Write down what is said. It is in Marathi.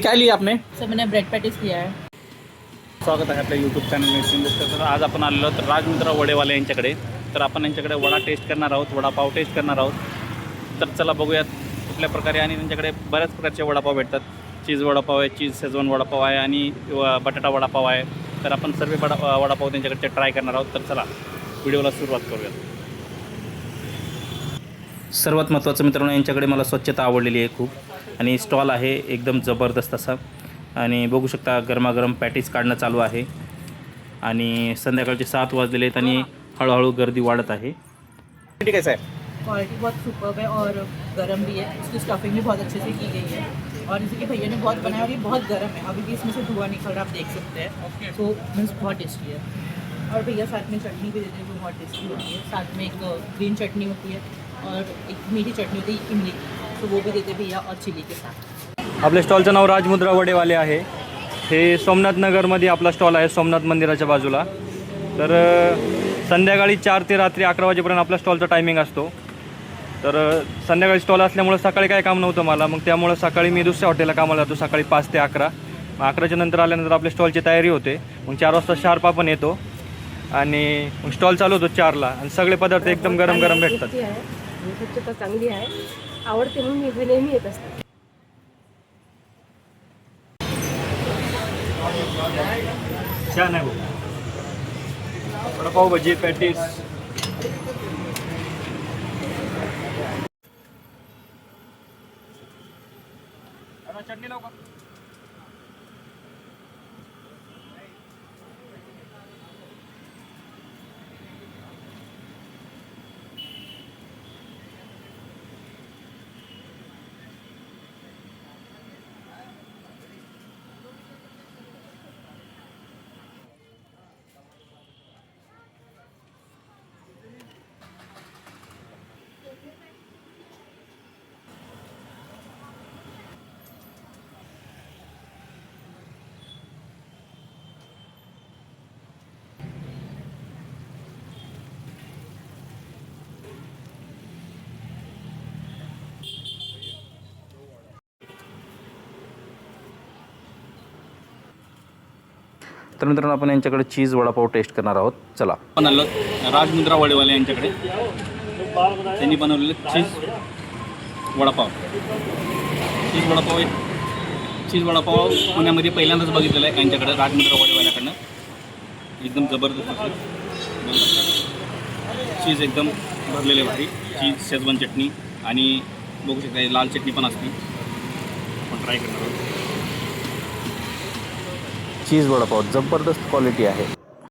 क्या लिया आपने? सर मैंने ब्रेड पैटीज लिया है। स्वागत आहे आपल्या यूट्यूब चॅनल में। तर आज आपण आलेलो तर राजमित्र वडेवाले यांच्याकडे। तर आपण यांच्याकडे वडा टेस्ट करणार आहोत, वडापाव टेस्ट करणार आहोत। तर चला बघूयात कुठल्या प्रकारे। आणि त्यांच्याकडे बऱ्याच प्रकारचे वडापाव भेटतात। चीज वडापाव आहे, चीज शेजवान वडापाव आहे आणि बटाटा वडापाव आहे। तर आपण सर्व वडापाव त्यांच्याकडचे ट्राय करणार आहोत। तर चला व्हिडिओला सुरुवात करूयात। सर्वात महत्त्वाचं मित्रांनो, यांच्याकडे मला स्वच्छता आवडलेली आहे खूप। आणि स्टॉल आहे एकदम जबरदस्त असा। आणि बघू शकता गरमागरम पॅटीज काढणं चालू आहे। आणि संध्याकाळचे 7 वाजलेले आहेत आणि हळूहळू गर्दी वाढत आहे। ठीक है सर, क्वालिटी बहुत सुपर्ब है और गर्म भी है। इसकी स्टफिंग भी बहुत अच्छे से की गई है और जैसे कि भैया ने बहुत बनाया और ये बहुत गर्म है। अभी भी इसमें से धुआं निकल रहा है, आप देख सकते हैं। तो मीन्स बहुत टेस्टी है। और भैया साथ में चटनी भी देते हैं जो बहुत टेस्टी होती है। साथ में एक ग्रीन चटनी होती है और एक मीठी चटनी होती है इमली की, तो वो भी देते भैया और चिली के साथ। आपल्या स्टॉलचं नाव राजमुद्रा वडेवाले आहे। हे सोमनाथ नगरमध्ये आपला स्टॉल आहे, सोमनाथ मंदिराच्या बाजूला। तर संध्याकाळी 4 ते रात्री 11 वाजेपर्यंत आपला स्टॉलचा टायमिंग असतो। तर संध्याकाळी स्टॉल असल्यामुळे सकाळी काय काम नव्हतं मला, मग त्यामुळे सकाळी मी दुसऱ्या हॉटेलला कामाला जातो सकाळी 5 ते 11। मग 11च्या नंतर आल्यानंतर आपल्या स्टॉलची तयारी होते। मग 4 वाजता शार्प आपण येतो आणि मग स्टॉल चालू होतो 4ला आणि सगळे पदार्थ एकदम गरम गरम भेटतात। स्वच्छता चांगली आहे, आवडते म्हणून मी नेहमी येत असते। छान आहे वडापाव, भजी, पॅटीस। चटणी लावू का? तर मित्रांनो, आपण यांच्याकडे चीज वडापाव टेस्ट करणार आहोत। चला आपण आलो राजमुद्रा वडेवाले यांच्याकडे। त्यांनी बनवलेले चीज वडापाव। चीज वडापाव पुण्यामध्ये पहिल्यांदाच बघितलेला आहे यांच्याकडे, राजमुद्रा वडेवाल्याकडनं। एकदम जबरदस्त चीज, एकदम भरलेले भारी चीज, शेजवान चटणी आणि बघू शकता लाल चटणी पण असते। आपण ट्राय करणार आहोत। चीज वडापाव जबरदस्त क्वालिटी आहे।